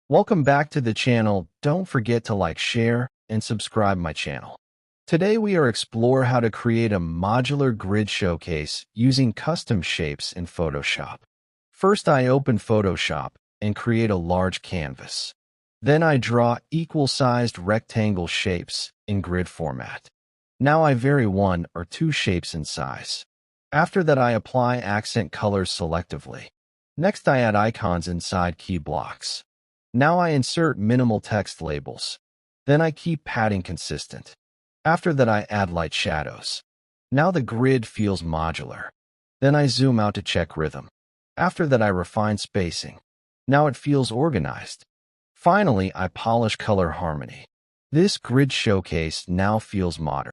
Welcome back to the channel. Don't forget to like, share, and subscribe my channel. Today we are explore how to create a modular grid showcase using custom shapes in Photoshop. First, I open Photoshop and create a large canvas. Then I draw equal-sized rectangle shapes in grid format. Now I vary one or two shapes in size. After that, I apply accent colors selectively. Next, I add icons inside key blocks. Now I insert minimal text labels. Then I keep padding consistent. After that, I add light shadows. Now the grid feels modular. Then I zoom out to check rhythm. After that, I refine spacing. Now it feels organized. Finally, I polish color harmony. This grid showcase now feels modern.